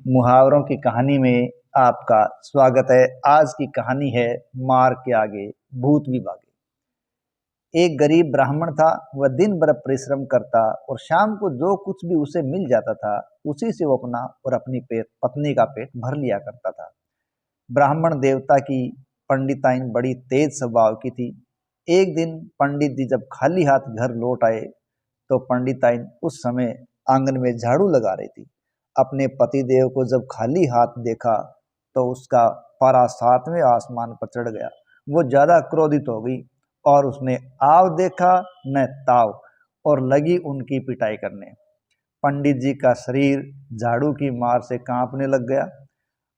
मुहावरों की कहानी में आपका स्वागत है। आज की कहानी है मार के आगे भूत भी भागे। एक गरीब ब्राह्मण था। वह दिन भर परिश्रम करता और शाम को जो कुछ भी उसे मिल जाता था उसी से वो अपना और अपनी पत्नी का पेट भर लिया करता था। ब्राह्मण देवता की पंडिताइन बड़ी तेज स्वभाव की थी। एक दिन पंडित जी जब खाली हाथ घर लौट आए तो पंडिताइन उस समय आंगन में झाड़ू लगा रही थी। अपने पति देव को जब खाली हाथ देखा तो उसका पारा सातवें आसमान पर चढ़ गया। वो ज्यादा क्रोधित हो गई और उसने आव देखा न ताव और लगी उनकी पिटाई करने। पंडित जी का शरीर झाड़ू की मार से कांपने लग गया।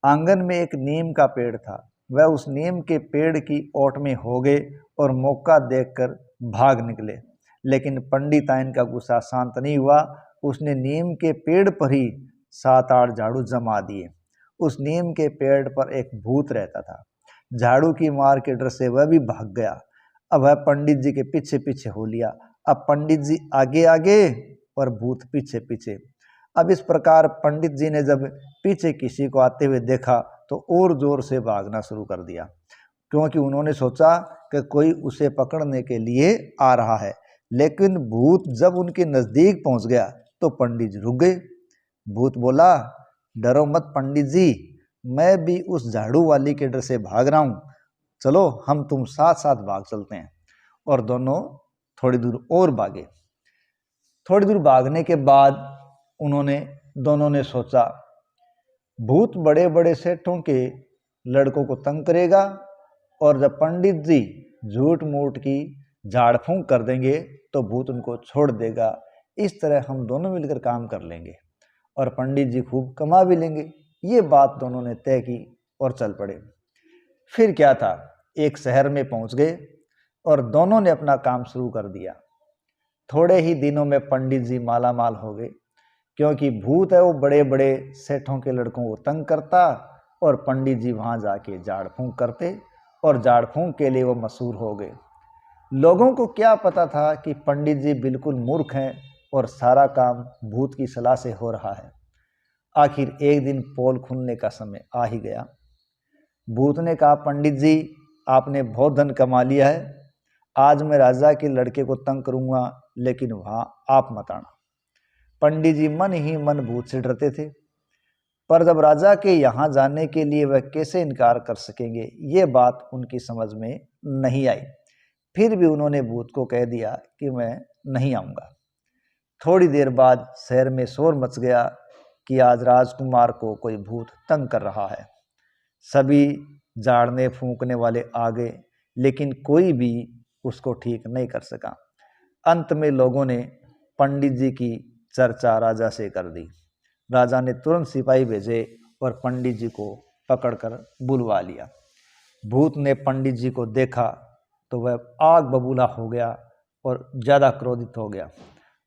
आंगन में एक नीम का पेड़ था। वह उस नीम के पेड़ की ओट में हो गए और मौका देखकर भाग निकले। लेकिन पंडिताइन का गुस्सा शांत नहीं हुआ। उसने नीम के पेड़ पर ही 7-8 झाड़ू जमा दिए। उस नीम के पेड़ पर एक भूत रहता था। झाड़ू की मार के डर से वह भी भाग गया। अब वह पंडित जी के पीछे पीछे हो लिया। अब पंडित जी आगे आगे और भूत पीछे पीछे। अब इस प्रकार पंडित जी ने जब पीछे किसी को आते हुए देखा तो और जोर से भागना शुरू कर दिया, क्योंकि उन्होंने सोचा कि कोई उसे पकड़ने के लिए आ रहा है। लेकिन भूत जब उनके नजदीक पहुंच गया तो पंडित जी रुक गए। भूत बोला, डरो मत पंडित जी, मैं भी उस झाड़ू वाली के डर से भाग रहा हूं। चलो हम तुम साथ साथ भाग चलते हैं। और दोनों थोड़ी दूर और भागे। थोड़ी दूर भागने के बाद दोनों ने सोचा, भूत बड़े बड़े सेठों के लड़कों को तंग करेगा और जब पंडित जी झूठ मूठ की झाड़ फूंक कर देंगे तो भूत उनको छोड़ देगा। इस तरह हम दोनों मिलकर काम कर लेंगे और पंडित जी खूब कमा भी लेंगे। ये बात दोनों ने तय की और चल पड़े। फिर क्या था, एक शहर में पहुंच गए और दोनों ने अपना काम शुरू कर दिया। थोड़े ही दिनों में पंडित जी माला माल हो गए, क्योंकि भूत है वो बड़े बड़े सेठों के लड़कों को तंग करता और पंडित जी वहां जाके झाड़ फूंक करते और झाड़ फूंक के लिए वो मशहूर हो गए। लोगों को क्या पता था कि पंडित जी बिल्कुल मूर्ख हैं और सारा काम भूत की सलाह से हो रहा है। आखिर एक दिन पोल खुलने का समय आ ही गया। भूत ने कहा, पंडित जी आपने बहुत धन कमा लिया है, आज मैं राजा के लड़के को तंग करूंगा, लेकिन वहां आप मत आना। पंडित जी मन ही मन भूत से डरते थे, पर जब राजा के यहाँ जाने के लिए वह कैसे इनकार कर सकेंगे, ये बात उनकी समझ में नहीं आई। फिर भी उन्होंने भूत को कह दिया कि मैं नहीं आऊँगा। थोड़ी देर बाद शहर में शोर मच गया कि आज राजकुमार को कोई भूत तंग कर रहा है। सभी झाड़ने फूंकने वाले आ गए, लेकिन कोई भी उसको ठीक नहीं कर सका। अंत में लोगों ने पंडित जी की चर्चा राजा से कर दी। राजा ने तुरंत सिपाही भेजे और पंडित जी को पकड़कर बुलवा लिया। भूत ने पंडित जी को देखा तो वह आग बबूला हो गया और ज़्यादा क्रोधित हो गया।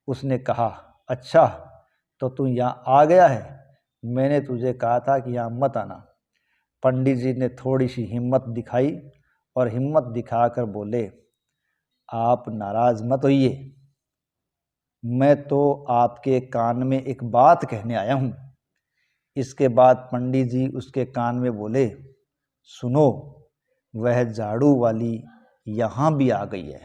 उसने कहा, अच्छा तो तू यहाँ आ गया है, मैंने तुझे कहा था कि यहाँ मत आना। पंडित जी ने थोड़ी सी हिम्मत दिखाई और हिम्मत दिखाकर बोले, आप नाराज मत होइए, मैं तो आपके कान में एक बात कहने आया हूँ। इसके बाद पंडित जी उसके कान में बोले, सुनो, वह झाड़ू वाली यहाँ भी आ गई है।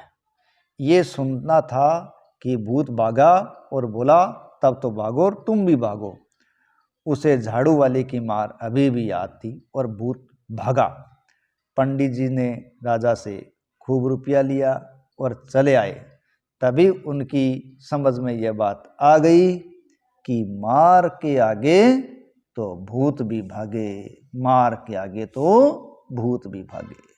ये सुनना था कि भूत भागा और बोला, तब तो भागो और तुम भी भागो। उसे झाड़ू वाले की मार अभी भी याद थी और भूत भागा। पंडित जी ने राजा से खूब रुपया लिया और चले आए। तभी उनकी समझ में यह बात आ गई कि मार के आगे तो भूत भी भागे, मार के आगे तो भूत भी भागे।